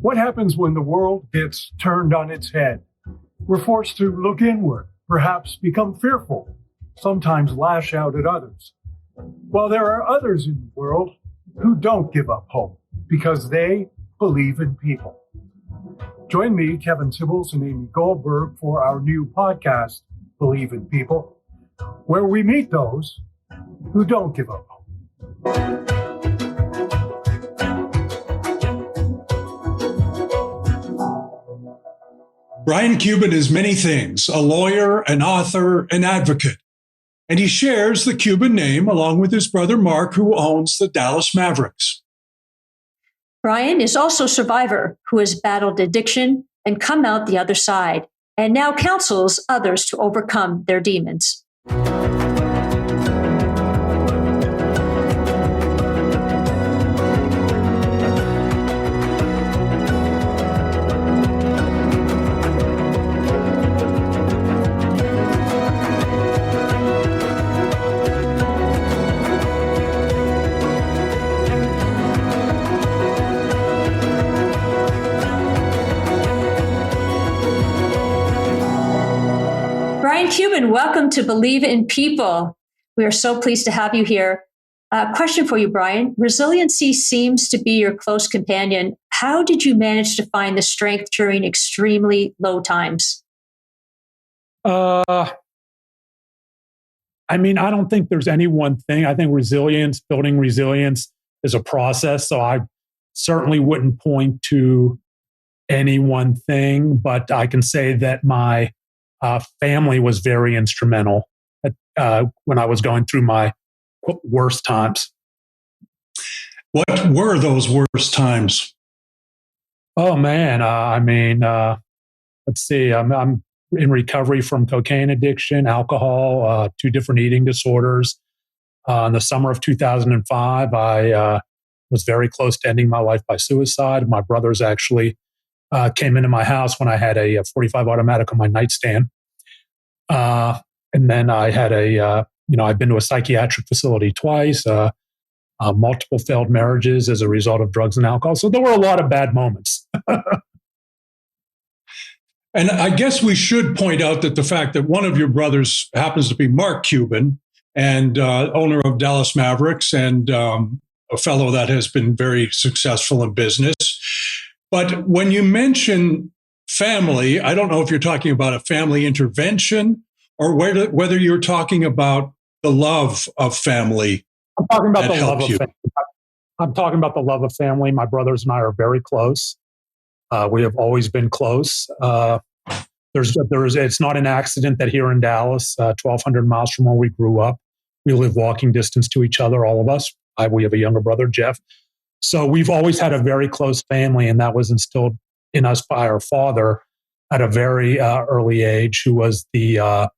What happens when the world gets turned on its head? We're forced to look inward, perhaps become fearful, sometimes lash out at others. While there are others in the world who don't give up hope because they believe in people. Join me, Kevin Tibbles, and Amy Goldberg for our new podcast, Believe in People, where we meet those who don't give up hope. Brian Cuban is many things, a lawyer, an author, an advocate. And he shares the Cuban name along with his brother Mark, who owns the Dallas Mavericks. Brian is also a survivor who has battled addiction and come out the other side, and now counsels others to overcome their demons. Brian Cuban, welcome to Believe in People. We are so pleased to have you here. Question for you, Brian. Resiliency seems to be your close companion. How did you manage to find the strength during extremely low times? I don't think there's any one thing. I think building resilience is a process. So I certainly wouldn't point to any one thing, but I can say that my family was very instrumental when I was going through my worst times. What were those worst times? Oh man, let's see. I'm in recovery from cocaine addiction, alcohol, 2 different eating disorders. In the summer of 2005, I was very close to ending my life by suicide. My brothers actually came into my house when I had a 45 automatic on my nightstand. And then I had I've been to a psychiatric facility twice, multiple failed marriages as a result of drugs and alcohol. So there were a lot of bad moments. And I guess we should point out that the fact that one of your brothers happens to be Mark Cuban and owner of Dallas Mavericks and a fellow that has been very successful in business. But when you mention family, I don't know if you're talking about a family intervention or whether you're talking about the love of family. I'm talking about the love of family. I'm talking about the love of family. My brothers and I are very close. We have always been close. It's not an accident that here in Dallas, 1,200 miles from where we grew up, we live walking distance to each other, all of us. We have a younger brother, Jeff. So we've always had a very close family, and that was instilled in us by our father at a very early age, who was the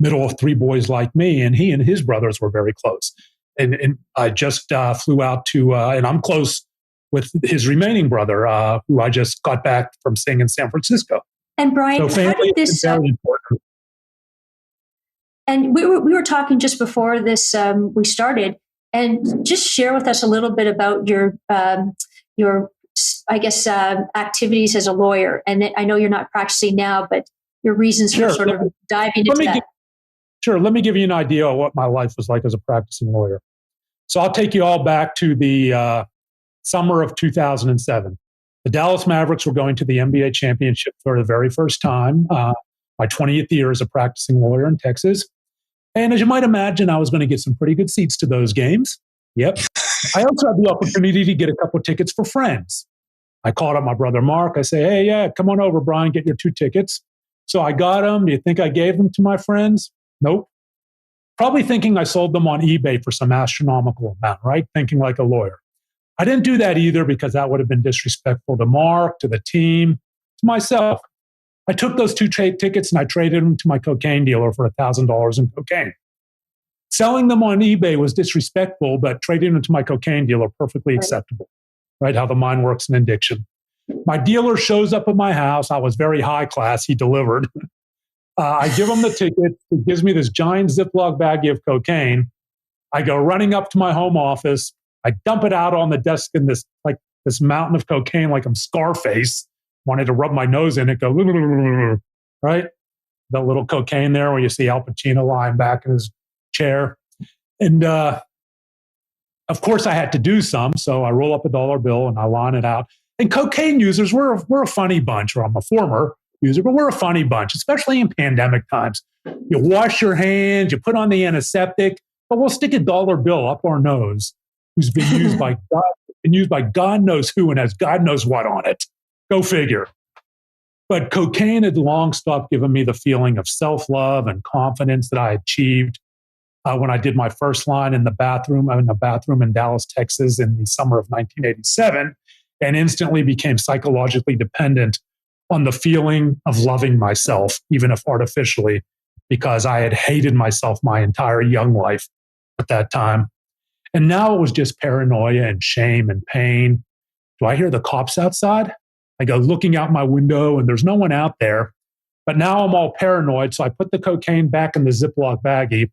middle of 3 boys like me, and he and his brothers were very close. And I just flew out to, and I'm close with his remaining brother, who I just got back from staying in San Francisco. And Brian, so how did this? Very important. And we were talking just before this we started, and just share with us a little bit about your activities as a lawyer. And I know you're not practicing now, but your reasons for sort of diving into that. Sure. Let me give you an idea of what my life was like as a practicing lawyer. So I'll take you all back to the summer of 2007. The Dallas Mavericks were going to the NBA championship for the very first time. My 20th year as a practicing lawyer in Texas. And as you might imagine, I was going to get some pretty good seats to those games. Yep. I also had the opportunity to get a couple of tickets for friends. I called up my brother Mark. I say, hey, yeah, come on over, Brian, get your 2 tickets. So I got them. Do you think I gave them to my friends? Nope. Probably thinking I sold them on eBay for some astronomical amount, right? Thinking like a lawyer. I didn't do that either because that would have been disrespectful to Mark, to the team, to myself. I took those 2 tickets and I traded them to my cocaine dealer for $1,000 in cocaine. Selling them on eBay was disrespectful, but trading them to my cocaine dealer, perfectly acceptable, right? How the mind works in addiction. My dealer shows up at my house. I was very high class. He delivered. I give him the ticket. He gives me this giant Ziploc baggie of cocaine. I go running up to my home office. I dump it out on the desk in this like this mountain of cocaine like I'm Scarface. Wanted to rub my nose in it, go, right? The little cocaine there where you see Al Pacino lying back in his chair. And of course, I had to do some. So I roll up a dollar bill and I line it out. And cocaine users, we're a funny bunch, or I'm a former user, but we're a funny bunch, especially in pandemic times. You wash your hands, you put on the antiseptic, but we'll stick a dollar bill up our nose who's been used by God knows who and has God knows what on it. Go figure. But cocaine had long stopped giving me the feeling of self-love and confidence that I achieved when I did my first line in a bathroom in Dallas, Texas in the summer of 1987, and instantly became psychologically dependent on the feeling of loving myself, even if artificially, because I had hated myself my entire young life at that time. And now it was just paranoia and shame and pain. Do I hear the cops outside? I go looking out my window and there's no one out there. But now I'm all paranoid. So I put the cocaine back in the Ziploc baggie.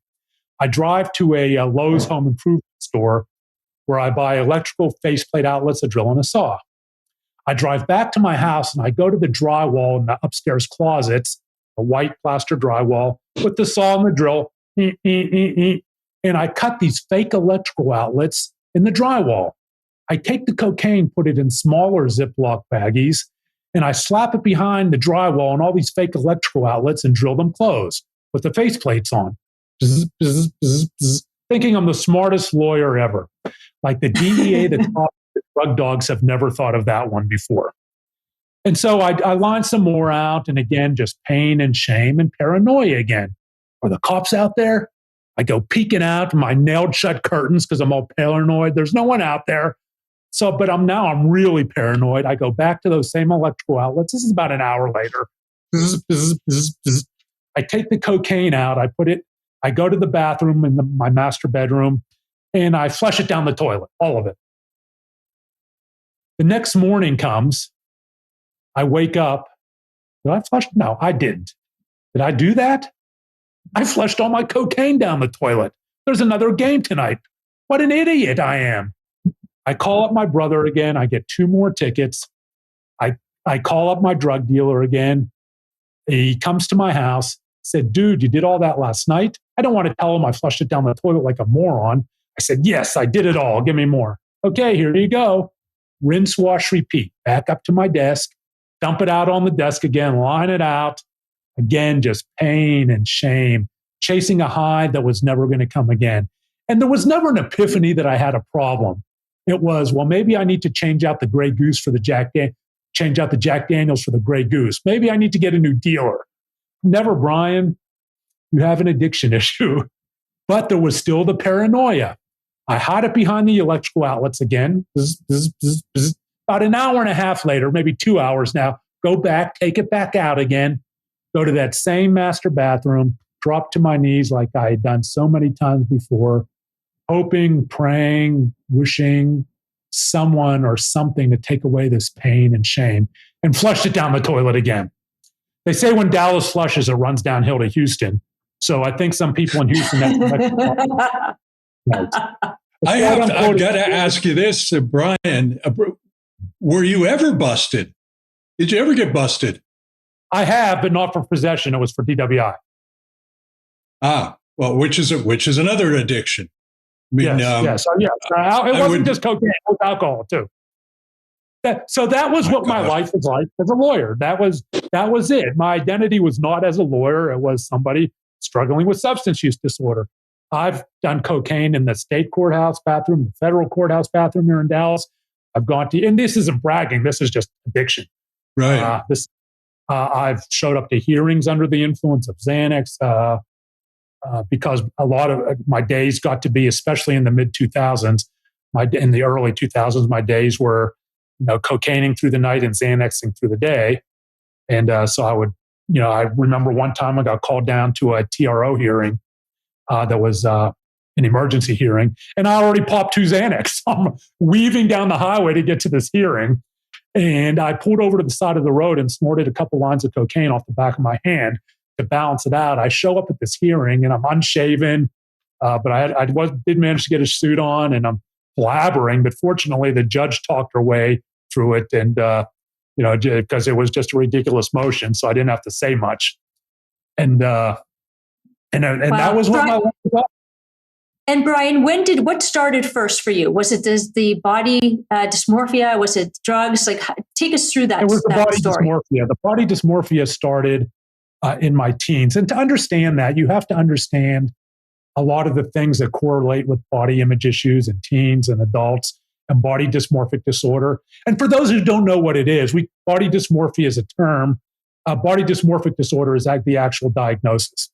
I drive to a Lowe's home improvement store where I buy electrical faceplate outlets, a drill, and a saw. I drive back to my house and I go to the drywall in the upstairs closets, a white plaster drywall, with the saw and the drill, and I cut these fake electrical outlets in the drywall. I take the cocaine, put it in smaller Ziploc baggies, and I slap it behind the drywall and all these fake electrical outlets and drill them closed with the faceplates on. Bzz, bzz, bzz, bzz, thinking I'm the smartest lawyer ever. Like the DEA, the top drug dogs have never thought of that one before. And so I line some more out, and again, just pain and shame and paranoia again. Are the cops out there? I go peeking out my nailed shut curtains because I'm all paranoid. There's no one out there. So, but I'm really paranoid. I go back to those same electrical outlets. This is about an hour later. Bzz, bzz, bzz, bzz. I take the cocaine out. I go to the bathroom in my master bedroom, and I flush it down the toilet, all of it. The next morning comes. I wake up. Did I flush? No, I didn't. Did I do that? I flushed all my cocaine down the toilet. There's another game tonight. What an idiot I am. I call up my brother again. I get 2 more tickets. I call up my drug dealer again. He comes to my house, said, dude, you did all that last night? I don't want to tell him I flushed it down the toilet like a moron. I said, yes, I did it all. Give me more. Okay, here you go. Rinse, wash, repeat. Back up to my desk, dump it out on the desk again, line it out. Again, just pain and shame, chasing a high that was never going to come again. And there was never an epiphany that I had a problem. It was, well, maybe I need to change out the Grey Goose for the change out the Jack Daniels for the Grey Goose. Maybe I need to get a new dealer. Never, Brian. You have an addiction issue. But there was still the paranoia. I hide it behind the electrical outlets again. Bzz, bzz, bzz, bzz. About an hour and a half later, maybe 2 hours now, go back, take it back out again, go to that same master bathroom, drop to my knees like I had done so many times before, hoping, praying, wishing someone or something to take away this pain and shame, and flushed it down the toilet again. They say when Dallas flushes, it runs downhill to Houston. So I think some people in Houston have right. I've got to ask you this, Brian. Were you ever busted? Did you ever get busted? I have, but not for possession. It was for DWI. Ah, well, which is another addiction. I mean, yes. It wasn't just cocaine; it was alcohol too. So that was what my life was like as a lawyer. That was it. My identity was not as a lawyer. It was somebody struggling with substance use disorder. I've done cocaine in the state courthouse bathroom, the federal courthouse bathroom here in Dallas. I've gone to, and this isn't bragging. This is just addiction. Right. I've showed up to hearings under the influence of Xanax because a lot of my days got to be, especially in the mid 2000s, in the early 2000s, my days were, cocaining through the night and Xanaxing through the day. And so I would, I remember one time I got called down to a TRO hearing that was an emergency hearing, and I already popped 2 Xanax. I'm weaving down the highway to get to this hearing. And I pulled over to the side of the road and snorted a couple lines of cocaine off the back of my hand to balance it out. I show up at this hearing and I'm unshaven, but I did manage to get a suit on, and I'm blabbering, but fortunately the judge talked her way through it, and because it was just a ridiculous motion, so I didn't have to say much, and that was what my life was about. And Brian, what started first for you? Was it the body dysmorphia? Was it drugs? Like, take us through that. It was the body story. dysmorphia. The body dysmorphia started in my teens, and to understand that, you have to understand a lot of the things that correlate with body image issues in teens and adults and body dysmorphic disorder. And for those who don't know what it is, body dysmorphia is a term. Body dysmorphic disorder is the actual diagnosis.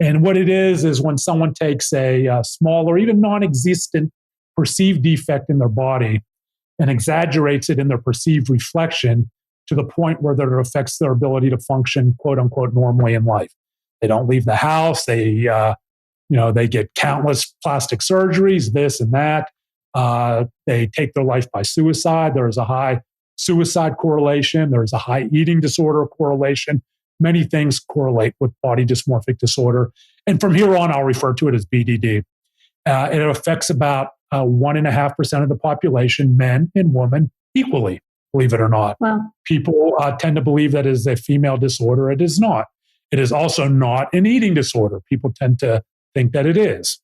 And what it is when someone takes a small or even non-existent perceived defect in their body and exaggerates it in their perceived reflection to the point where that it affects their ability to function, quote unquote, normally in life. They don't leave the house. They get countless plastic surgeries, this and that. They take their life by suicide. There is a high suicide correlation. There is a high eating disorder correlation. Many things correlate with body dysmorphic disorder. And from here on, I'll refer to it as BDD. It affects about 1.5% of the population, men and women, equally, believe it or not. Wow. People tend to believe that it is a female disorder. It is not. It is also not an eating disorder. People tend to think that it is.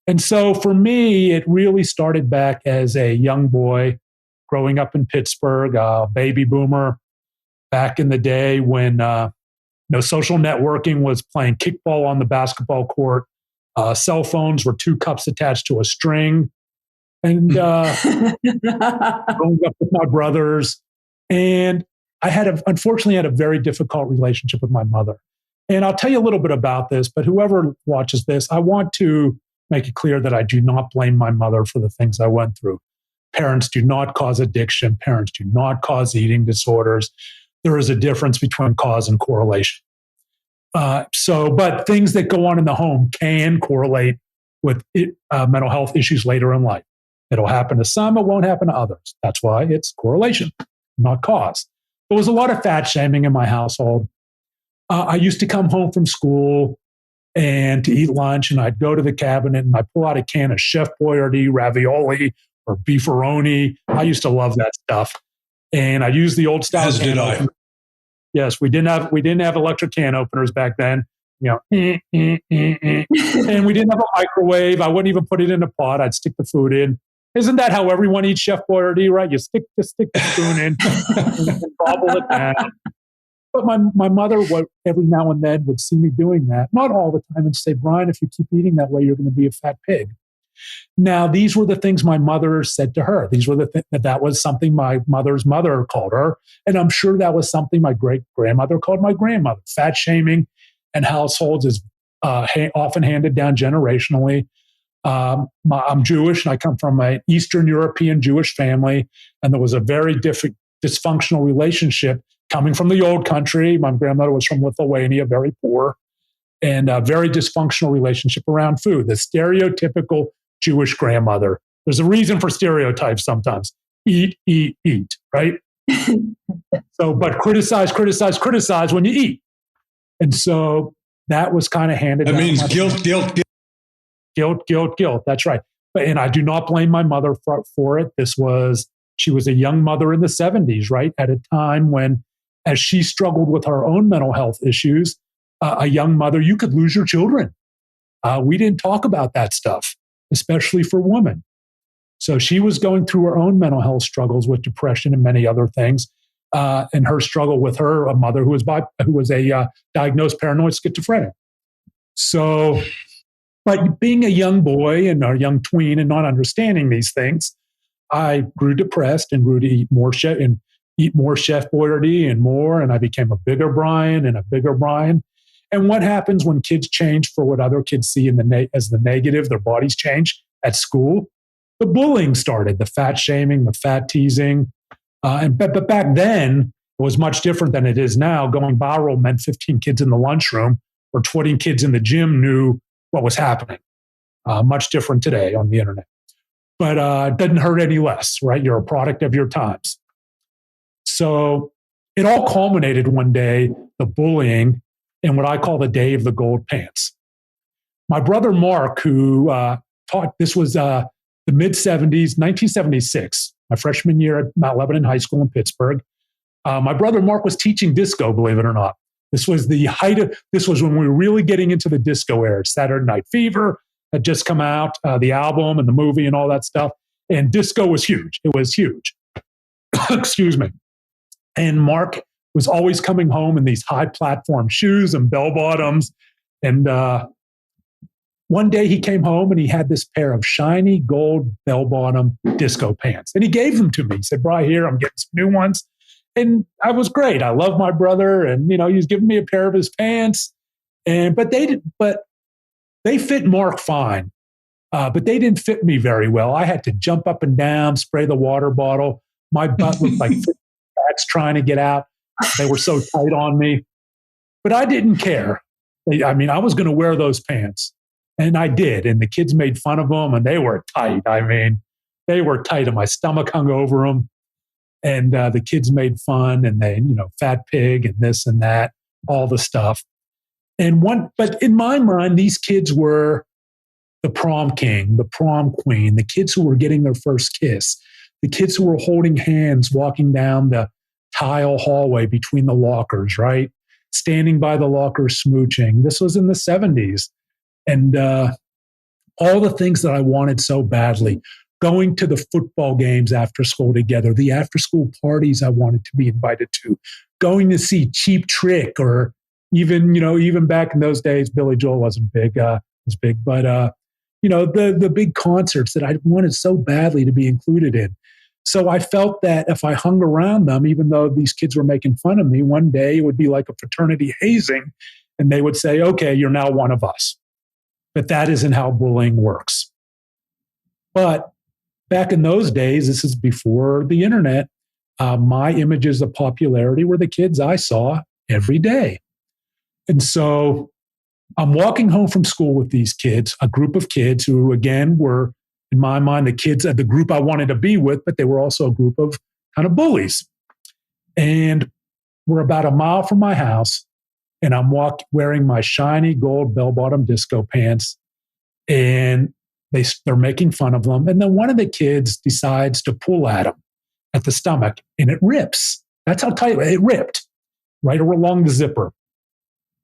And so for me, it really started back as a young boy growing up in Pittsburgh, a baby boomer, back in the day when social networking was playing kickball on the basketball court. Cell phones were 2 cups attached to a string. And growing up with my brothers. And I unfortunately had a very difficult relationship with my mother. And I'll tell you a little bit about this, but whoever watches this, I want to make it clear that I do not blame my mother for the things I went through. Parents do not cause addiction. Parents do not cause eating disorders. There is a difference between cause and correlation. But things that go on in the home can correlate with mental health issues later in life. It'll happen to some, it won't happen to others. That's why it's correlation, not cause. There was a lot of fat shaming in my household. I used to come home from school and to eat lunch, and I'd go to the cabinet and I'd pull out a can of Chef Boyardee ravioli or beefaroni. I used to love that stuff. And I'd use the old style. As did I. Yes, we didn't have electric can openers back then. And we didn't have a microwave. I wouldn't even put it in a pot. I'd stick the food in. Isn't that how everyone eats Chef Boyardee, right? You stick the spoon in and gobble it down. But my mother every now and then would see me doing that, not all the time, and say, Brian, if you keep eating that way, you're going to be a fat pig. Now, these were the things my mother said to her. These were that was something my mother's mother called her. And I'm sure that was something my great-grandmother called my grandmother. Fat shaming in households is often handed down generationally. I'm Jewish, and I come from an Eastern European Jewish family, and there was a very dysfunctional relationship coming from the old country. My grandmother was from Lithuania, very poor, and a very dysfunctional relationship around food. The stereotypical Jewish grandmother. There's a reason for stereotypes sometimes. Eat, eat, eat, right? But criticize when you eat. And so that was kind of handed down. That means Guilt. That's right. And I do not blame my mother for it. She was a young mother in the 70s, right? At a time when, as she struggled with her own mental health issues, a young mother, you could lose your children. We didn't talk about that stuff, especially for women. So she was going through her own mental health struggles with depression and many other things. And her struggle with a mother who was a diagnosed paranoid schizophrenic. So, but being a young boy and a young tween and not understanding these things, I grew depressed and grew to eat more Chef Boyardee and more. And I became a bigger Brian and a bigger Brian. And what happens when kids change for what other kids see as the negative, their bodies change at school? The bullying started, the fat shaming, the fat teasing. But back then, it was much different than it is now. Going viral meant 15 kids in the lunchroom or 20 kids in the gym knew what was happening. Much different today on the internet. But it doesn't hurt any less, right? You're a product of your times. So it all culminated one day, the bullying, in what I call the day of the gold pants. My brother Mark, who taught, this was the mid 70s, 1976, my freshman year at Mount Lebanon High School in Pittsburgh. My brother Mark was teaching disco, believe it or not. This was when we were really getting into the disco era. Saturday Night Fever had just come out, the album and the movie and all that stuff. And disco was huge. It was huge. Excuse me. And Mark was always coming home in these high platform shoes and bell bottoms. And one day he came home and he had this pair of shiny gold bell bottom disco pants. And he gave them to me. He said, "Bri, here, I'm getting some new ones." And I was great. I love my brother. And, he was giving me a pair of his pants. But they fit Mark fine. But they didn't fit me very well. I had to jump up and down, spray the water bottle. My butt looked like bats trying to get out. They were so tight on me. But I didn't care. I was going to wear those pants. And I did. And the kids made fun of them, and they were tight. They were tight, and my stomach hung over them. And the kids made fun, and they, fat pig and this and that, all the stuff. But in my mind, these kids were the prom king, the prom queen, the kids who were getting their first kiss, the kids who were holding hands walking down the tile hallway between the lockers, right? Standing by the lockers smooching. This was in the 70s. And all the things that I wanted so badly. Going to the football games after school together, the after school parties I wanted to be invited to, going to see Cheap Trick, or even back in those days, Billy Joel wasn't big, was big, but the big concerts that I wanted so badly to be included in. So I felt that if I hung around them, even though these kids were making fun of me, one day it would be like a fraternity hazing, and they would say, "Okay, you're now one of us." But that isn't how bullying works. But back in those days, this is before the internet, my images of popularity were the kids I saw every day. And so I'm walking home from school with these kids, a group of kids who, again, were, in my mind, the kids of the group I wanted to be with, but they were also a group of kind of bullies. And we're about a mile from my house, and I'm wearing my shiny gold bell-bottom disco pants, and they're making fun of them. And then one of the kids decides to pull at him at the stomach, and it rips. That's how tight it ripped, right along the zipper.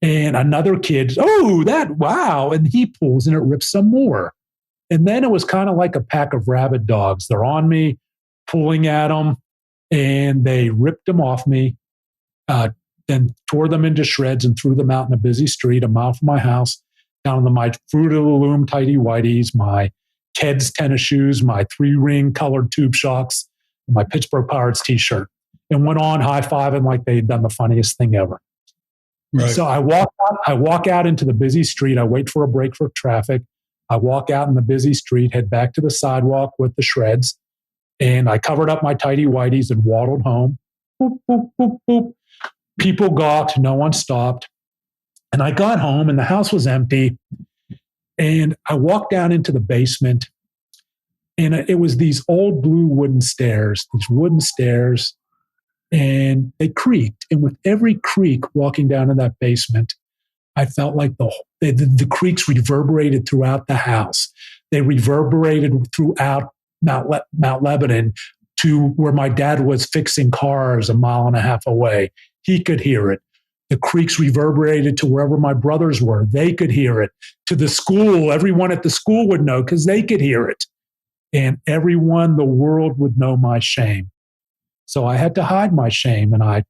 And another kid, wow. And he pulls, and it rips some more. And then it was kind of like a pack of rabid dogs. They're on me, pulling at them, and they ripped them off me, then tore them into shreds and threw them out in a busy street a mile from my house, down to my Fruit of the Loom tighty whities, my Keds tennis shoes, my 3-ring colored tube shocks, and my Pittsburgh Pirates t-shirt, and went on high-fiving like they'd done the funniest thing ever. Right. So I walk out into the busy street. I wait for a break for traffic. I walk out in the busy street, head back to the sidewalk with the shreds, and I covered up my tighty whities and waddled home. Boop, boop, boop, boop. People gawked. No one stopped. And I got home, and the house was empty. And I walked down into the basement, and it was these old blue wooden stairs, and they creaked. And with every creak walking down in that basement, I felt like the creaks reverberated throughout the house. They reverberated throughout Mount Lebanon to where my dad was fixing cars a mile and a half away. He could hear it. The creaks reverberated to wherever my brothers were. They could hear it. To the school, everyone at the school would know because they could hear it. And everyone, the world would know my shame. So I had to hide my shame, and I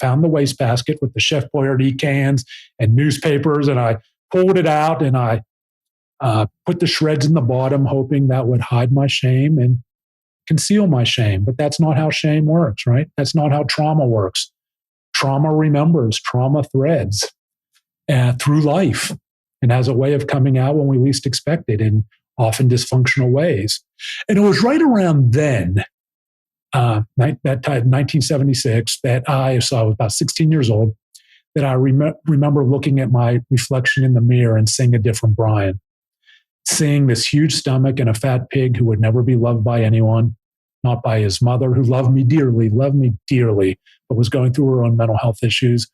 found the wastebasket with the Chef Boyardee cans and newspapers, and I pulled it out, and I put the shreds in the bottom, hoping that would hide my shame and conceal my shame. But that's not how shame works, right? That's not how trauma works. Trauma remembers, trauma threads through life and has a way of coming out when we least expect it in often dysfunctional ways. And it was right around then, that time, 1976, so I was about 16 years old, that I remember looking at my reflection in the mirror and seeing a different Brian, seeing this huge stomach and a fat pig who would never be loved by anyone, not by his mother, who loved me dearly, but was going through her own mental health issues,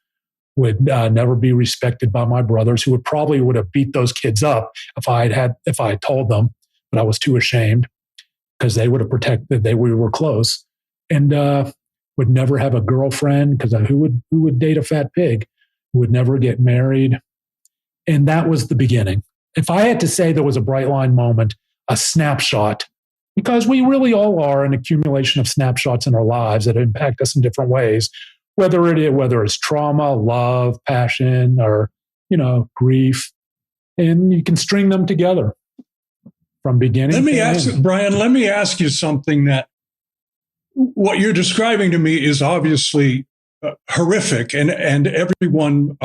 would never be respected by my brothers, who would have beat those kids up if I had told them, but I was too ashamed because they would have protected. We were close, and would never have a girlfriend because who would date a fat pig? Who would never get married? And that was the beginning. If I had to say there was a bright line moment, a snapshot, because we really all are an accumulation of snapshots in our lives that impact us in different ways, whether it's trauma, love, passion, or grief, and you can string them together from beginning. Brian, let me ask you something. That what you're describing to me is obviously horrific, and everyone,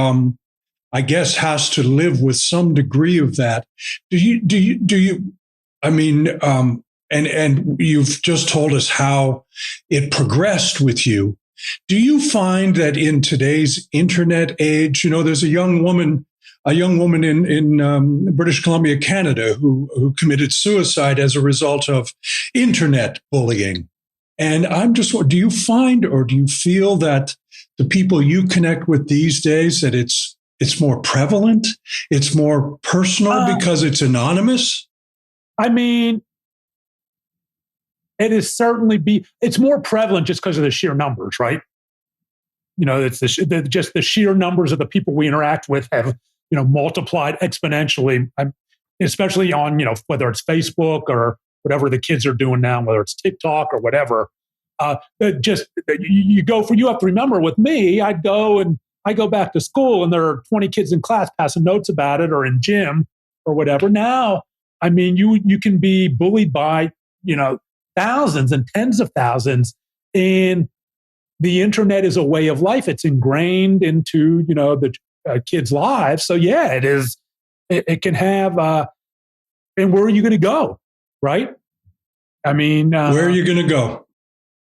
I guess, has to live with some degree of that. Do you? I mean, and you've just told us how it progressed with you. Do you find that in today's internet age, there's a young woman in British Columbia, Canada, who committed suicide as a result of internet bullying. And do you find or do you feel that the people you connect with these days, that it's more prevalent, it's more personal because it's anonymous? I mean, it is it's more prevalent just because of the sheer numbers, right? It's just the sheer numbers of the people we interact with have, multiplied exponentially, especially on, whether it's Facebook or whatever the kids are doing now, whether it's TikTok or whatever. You have to remember with me, I go back to school and there are 20 kids in class passing notes about it or in gym or whatever. Now, I mean, you can be bullied by, thousands and tens of thousands, and the internet is a way of life. It's ingrained into, the kids' lives. So yeah, it is. It can have. And where are you going to go, right? I mean, where are you going to go?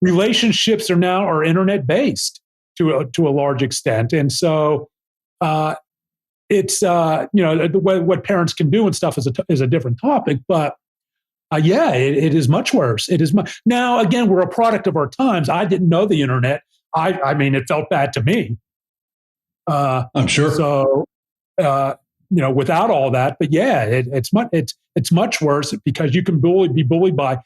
Relationships are internet based to a large extent, and so it's what parents can do and stuff is a different topic, but. It is much worse. It is now. Again, we're a product of our times. I didn't know the internet. I mean, it felt bad to me. I'm sure. So, without all that, but yeah, it's much worse because you can be bullied by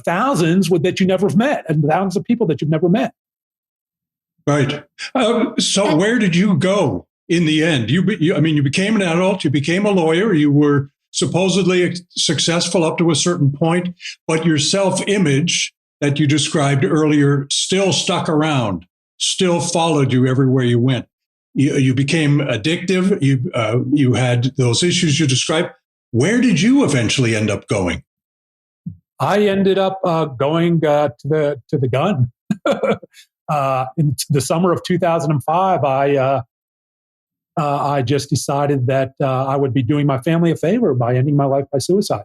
thousands that you never have met, and thousands of people that you've never met. Right. So, where did you go in the end? You became an adult. You became a lawyer. You were supposedly successful up to a certain point, but your self-image that you described earlier still stuck around, still followed you everywhere you went. You became addictive. You had those issues you described. Where did you eventually end up going? I ended up going to the gun. In the summer of 2005, I just decided that I would be doing my family a favor by ending my life by suicide.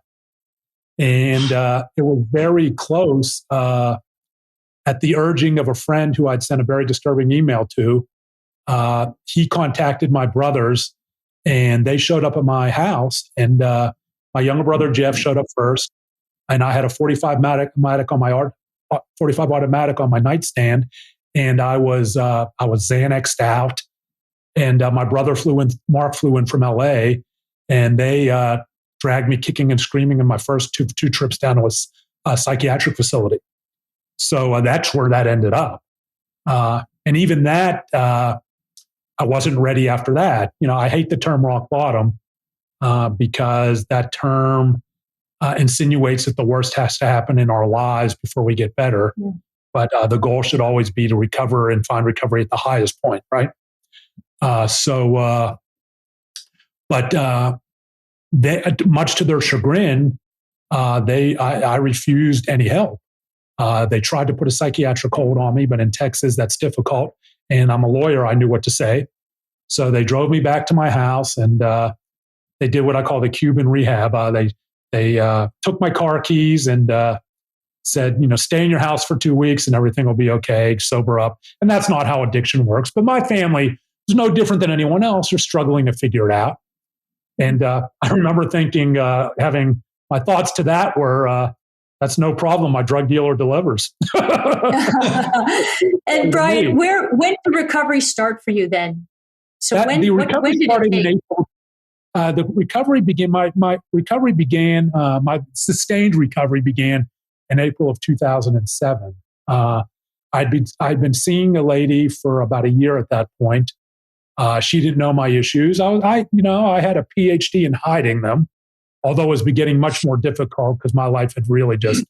And it was very close at the urging of a friend who I'd sent a very disturbing email to. He contacted my brothers and they showed up at my house. And my younger brother, Jeff, showed up first. And I had a 45 automatic on my 45 automatic on my nightstand. And I was Xanaxed out. And my brother Mark flew in from LA, and they dragged me kicking and screaming in my first two trips down to a psychiatric facility. So that's where that ended up. And even that, I wasn't ready after that. I hate the term rock bottom because that term insinuates that the worst has to happen in our lives before we get better. Yeah. But the goal should always be to recover and find recovery at the highest point, right? Much to their chagrin, I refused any help. They tried to put a psychiatric hold on me, but in Texas, that's difficult. And I'm a lawyer. I knew what to say. So they drove me back to my house and they did what I call the Cuban rehab. They took my car keys and said, stay in your house for 2 weeks and everything will be okay, sober up. And that's not how addiction works. But my family is no different than anyone else. You're struggling to figure it out. And I remember thinking, having my thoughts to that were, that's no problem. My drug dealer delivers. And Brian, when did recovery start for you then? So when did it take? The recovery began. My recovery began. My sustained recovery began in April of 2007. I'd been seeing a lady for about a year at that point. She didn't know my issues. I had a PhD in hiding them, although it was getting much more difficult because my life had really just,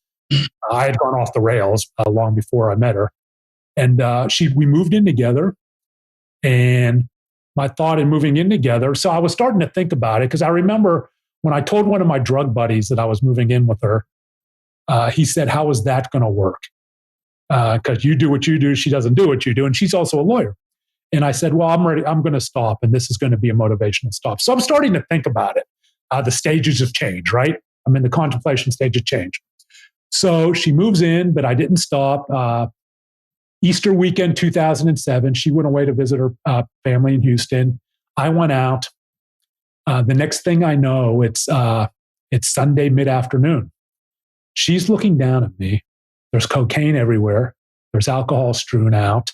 I had gone off the rails long before I met her. And we moved in together, and my thought in moving in together. So I was starting to think about it because I remember when I told one of my drug buddies that I was moving in with her, he said, "How is that going to work? Because you do what you do, she doesn't do what you do, and she's also a lawyer." And I said, "Well, I'm ready. I'm going to stop, and this is going to be a motivation to stop." So I'm starting to think about it. The stages of change, right? I'm in the contemplation stage of change. So she moves in, but I didn't stop. Easter weekend 2007, she went away to visit her family in Houston. I went out. The next thing I know, it's Sunday mid-afternoon. She's looking down at me. There's cocaine everywhere. There's alcohol strewn out.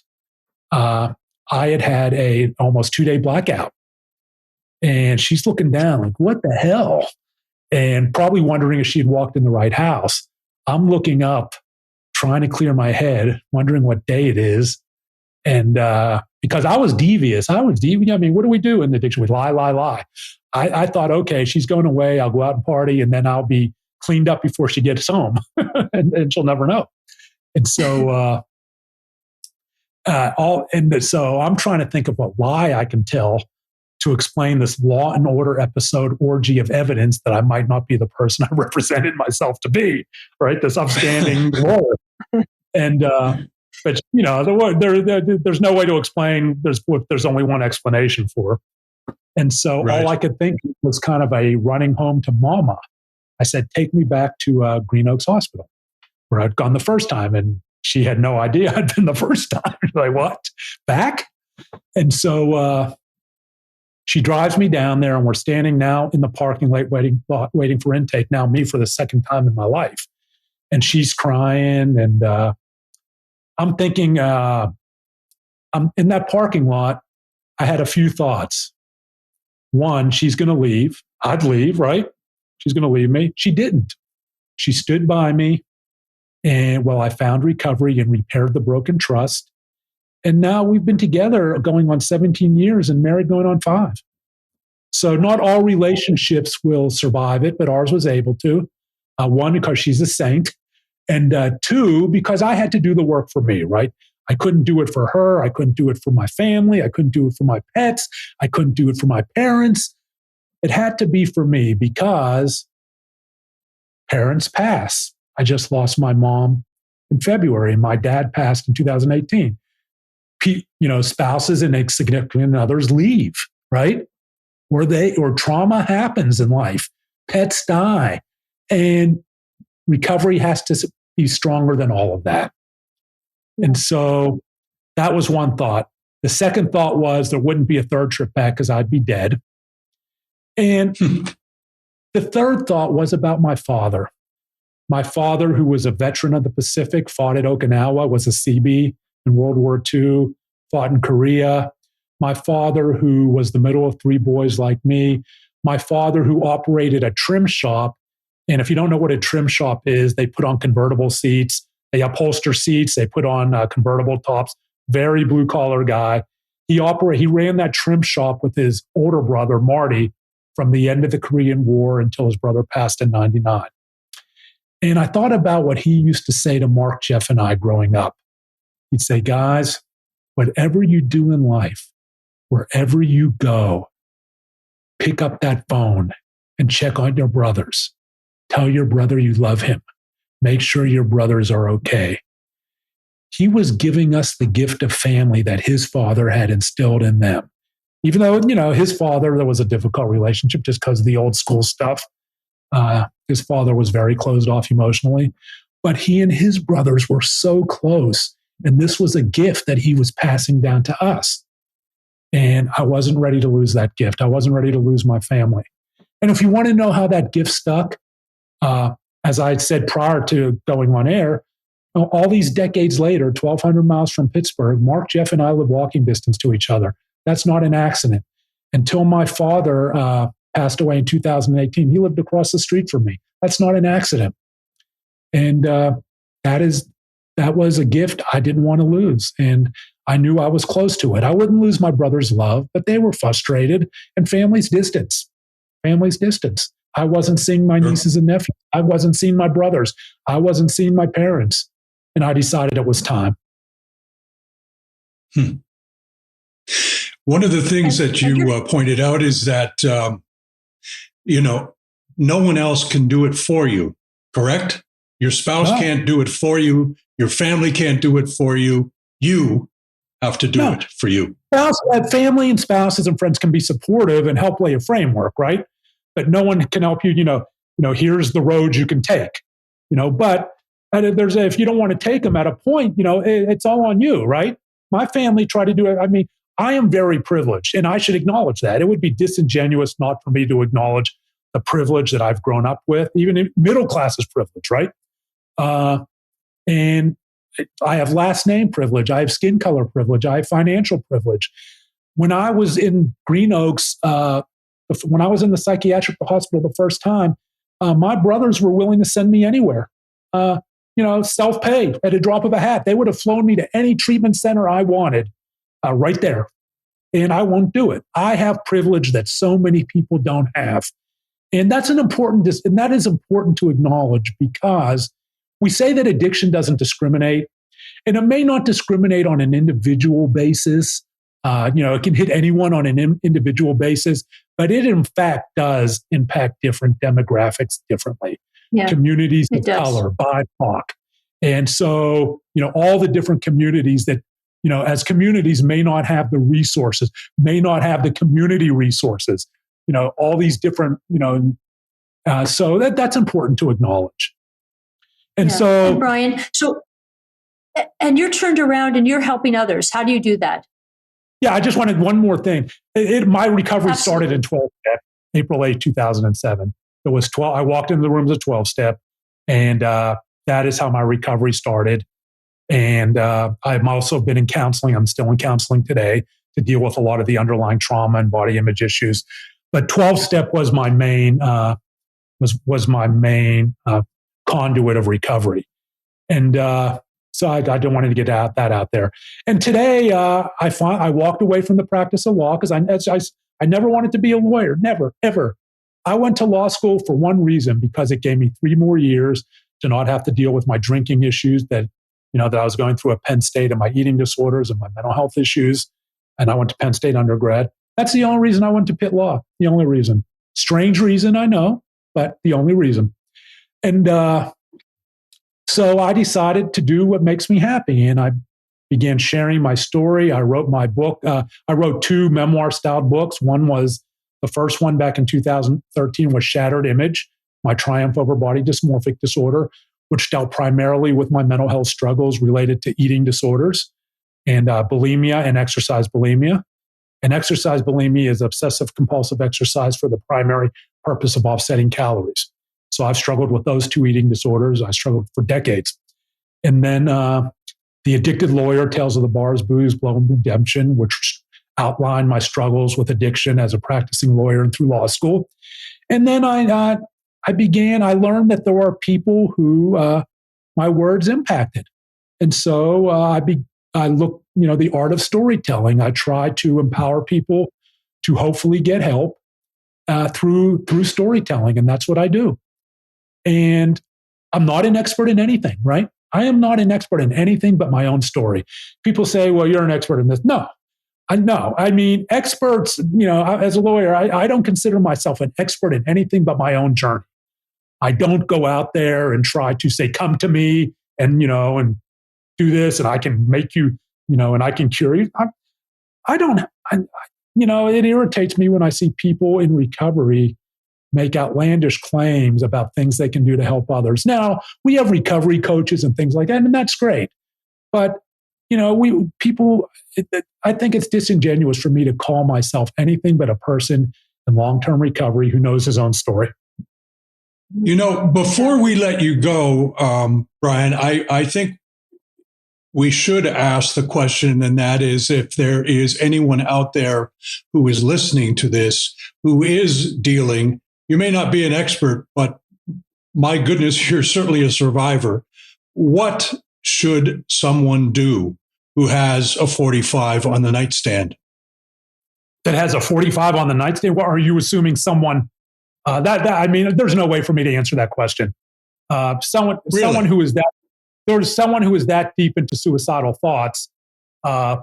I had a almost 2-day blackout. And she's looking down like, what the hell? And probably wondering if she had walked in the right house. I'm looking up, trying to clear my head, wondering what day it is. And because I was devious. I mean, what do we do in the addiction? We lie. I thought, okay, she's going away. I'll go out and party, and then I'll be cleaned up before she gets home. and she'll never know. And so, so I'm trying to think of what lie I can tell to explain this Law and Order episode orgy of evidence that I might not be the person I represented myself to be, right? This upstanding lawyer. And, but there's no way to explain. There's only one explanation for. And so all I could think was kind of a running home to mama. I said, "Take me back to Green Oaks Hospital, where I'd gone the first time." And she had no idea I'd been the first time. Like, what? Back? And so she drives me down there, and we're standing now in the parking lot waiting for intake. Now me for the second time in my life. And she's crying, and I'm thinking, I'm in that parking lot. I had a few thoughts. One, she's going to leave. I'd leave, right? She's going to leave me. She didn't. She stood by me, and I found recovery and repaired the broken trust. And now we've been together going on 17 years and married going on 5. So not all relationships will survive it, but ours was able to. 1, because she's a saint. And 2, because I had to do the work for me, right? I couldn't do it for her. I couldn't do it for my family. I couldn't do it for my pets. I couldn't do it for my parents. It had to be for me because parents pass. I just lost my mom in February, and my dad passed in 2018. Spouses and significant others leave, right? Or trauma happens in life. Pets die. And recovery has to be stronger than all of that. And so that was one thought. The second thought was there wouldn't be a third trip back because I'd be dead. And the third thought was about my father. My father, who was a veteran of the Pacific, fought at Okinawa, was a CB in World War II, fought in Korea. My father, who was the middle of 3 boys like me. My father, who operated a trim shop. And if you don't know what a trim shop is, they put on convertible seats, they upholster seats, they put on convertible tops. Very blue collar guy. He ran that trim shop with his older brother, Marty, from the end of the Korean War until his brother passed in 1999. And I thought about what he used to say to Mark, Jeff, and I growing up. He'd say, "Guys, whatever you do in life, wherever you go, pick up that phone and check on your brothers. Tell your brother you love him. Make sure your brothers are okay." He was giving us the gift of family that his father had instilled in them. Even though, his father, there was a difficult relationship just because of the old school stuff. His father was very closed off emotionally, but he and his brothers were so close. And this was a gift that he was passing down to us. And I wasn't ready to lose that gift. I wasn't ready to lose my family. And if you want to know how that gift stuck, as I said prior to going on air, all these decades later, 1,200 miles from Pittsburgh, Mark, Jeff, and I live walking distance to each other. That's not an accident. Until my father passed away in 2018. He lived across the street from me. That's not an accident. And that was a gift I didn't want to lose. And I knew I was close to it. I wouldn't lose my brother's love, but they were frustrated, and family's distance. Family's distance. I wasn't seeing my nieces and nephews. I wasn't seeing my brothers. I wasn't seeing my parents. And I decided it was time. One of the things that you pointed out is that, no one else can do it for you, correct? Your spouse can't do it for you. Your family can't do it for you. You have to do it for you. Family and spouses and friends can be supportive and help lay a framework, right? But no one can help you, here's the road you can take, but if you don't want to take them at a point, it's all on you, right? My family tried to do it. I mean, I am very privileged, and I should acknowledge that. It would be disingenuous not for me to acknowledge the privilege that I've grown up with. Even middle class is privilege, right? And I have last name privilege. I have skin color privilege. I have financial privilege. When I was in Green Oaks, when I was in the psychiatric hospital the first time, my brothers were willing to send me anywhere. Self-pay at a drop of a hat. They would have flown me to any treatment center I wanted right there. And I won't do it. I have privilege that so many people don't have. And that is important to acknowledge, because we say that addiction doesn't discriminate, and it may not discriminate on an individual basis. It can hit anyone on an individual basis, but it in fact does impact different demographics differently. Yeah, communities of color, BIPOC. And so, all the different communities that, as communities may not have the resources, may not have the community resources, all these different, so that's important to acknowledge. And and Brian, and you're turned around and you're helping others. How do you do that? Yeah, I just wanted one more thing. My recovery started in 12-step, April 8, 2007. It was 12. I walked into the room as a 12-step, and that is how my recovery started. And I've also been in counseling. I'm still in counseling today to deal with a lot of the underlying trauma and body image issues. But 12-step was my main conduit of recovery, and so I wanted to get that out there. And today, I walked away from the practice of law because I never wanted to be a lawyer, never, ever. I went to law school for one reason, because it gave me 3 more years to not have to deal with my drinking issues that I was going through at Penn State, and my eating disorders and my mental health issues. And I went to Penn State undergrad. That's the only reason I went to Pitt Law. The only reason. Strange reason, I know, but the only reason. And so I decided to do what makes me happy, and I began sharing my story. I wrote my book. I wrote 2 memoir-styled books. One was, the first one back in 2013 was Shattered Image, My Triumph Over Body Dysmorphic Disorder, which dealt primarily with my mental health struggles related to eating disorders and bulimia and exercise bulimia. And exercise bulimia is obsessive compulsive exercise for the primary purpose of offsetting calories. So I've struggled with those 2 eating disorders. I struggled for decades. And then The Addicted Lawyer, Tales of the Bars, Booze, Blow, and Redemption, which outlined my struggles with addiction as a practicing lawyer and through law school. And then I learned that there are people who my words impacted. And so I look, the art of storytelling. I try to empower people to hopefully get help through storytelling. And that's what I do. And I'm not an expert in anything, right? I am not an expert in anything but my own story. People say, well, you're an expert in this. No. I mean, experts, as a lawyer, I don't consider myself an expert in anything but my own journey. I don't go out there and try to say, come to me and do this, and I can make you, and I can cure you. It irritates me when I see people in recovery make outlandish claims about things they can do to help others. Now, we have recovery coaches and things like that, and that's great. But, I think it's disingenuous for me to call myself anything but a person in long-term recovery who knows his own story. Before we let you go, Brian, I think we should ask the question, and that is if there is anyone out there who is listening to this, who is dealing, you may not be an expert, but my goodness, you're certainly a survivor. What should someone do who has a 45 on the nightstand? That has a 45 on the nightstand? What, are you assuming someone I mean, there's no way for me to answer that question. Someone who is that deep into suicidal thoughts, my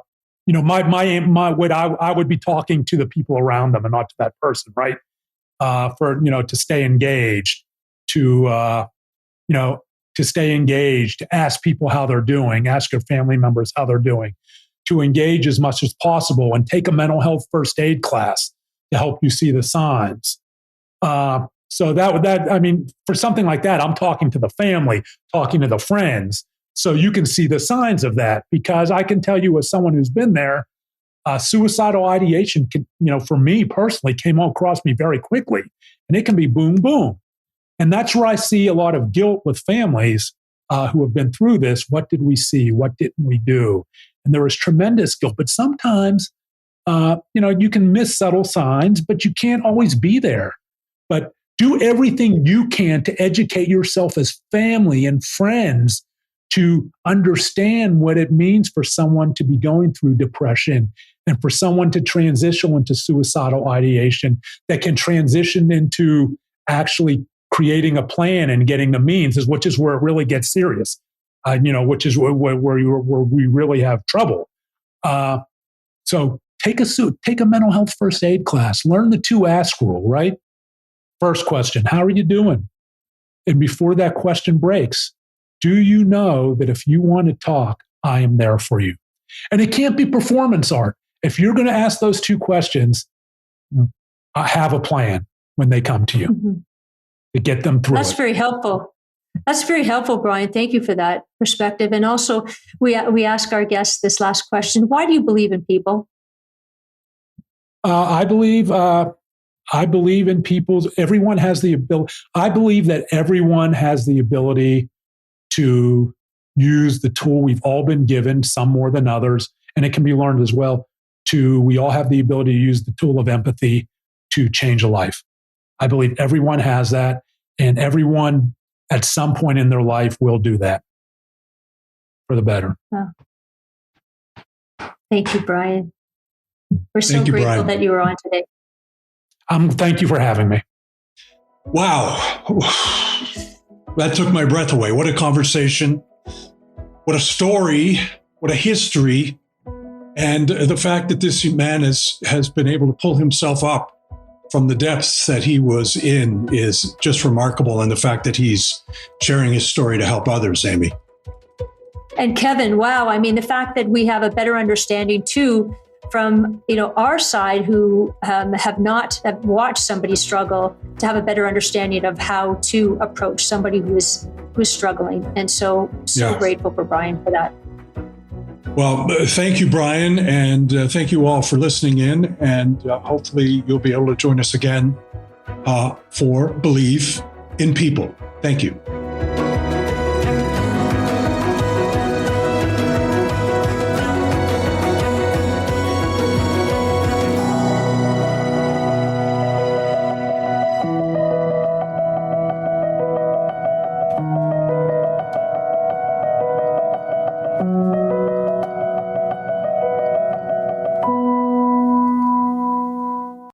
I would be talking to the people around them and not to that person, right? To stay engaged, to stay engaged, to ask people how they're doing, ask your family members how they're doing, to engage as much as possible, and take a mental health first aid class to help you see the signs. For something like that, I'm talking to the family, talking to the friends, so you can see the signs of that. Because I can tell you, as someone who's been there, suicidal ideation can, for me personally, came across me very quickly, and it can be boom, boom. And that's where I see a lot of guilt with families who have been through this. What did we see? What didn't we do? And there is tremendous guilt. But sometimes, you can miss subtle signs, but you can't always be there. But do everything you can to educate yourself as family and friends to understand what it means for someone to be going through depression and for someone to transition into suicidal ideation that can transition into actually creating a plan and getting the means, which is where it really gets serious, which is where we really have trouble. So take a mental health first aid class, learn the 2 ask rule, right? First question, how are you doing? And before that question breaks, do you know that if you want to talk, I am there for you? And it can't be performance art. If you're going to ask those 2 questions, I have a plan when they come to you to get them through. That's very helpful. That's very helpful, Brian. Thank you for that perspective. And also, we ask our guests this last question: why do you believe in people? I believe in people's. Everyone has the ability. I believe that everyone has the ability to use the tool we've all been given, some more than others, and it can be learned as well. We all have the ability to use the tool of empathy to change a life. I believe everyone has that, and everyone at some point in their life will do that for the better. Oh. Thank you, Brian. We're so grateful that you were on today. Thank you for having me. Wow. That took my breath away. What a conversation. What a story. What a history. And the fact that this man has been able to pull himself up from the depths that he was in is just remarkable. And the fact that he's sharing his story to help others, Amy. And Kevin, wow. I mean, the fact that we have a better understanding too from our side who have watched somebody struggle, to have a better understanding of how to approach somebody who's struggling. And so grateful for Brian for that. Well, thank you, Brian, and thank you all for listening in. And hopefully you'll be able to join us again for Believe in People. Thank you.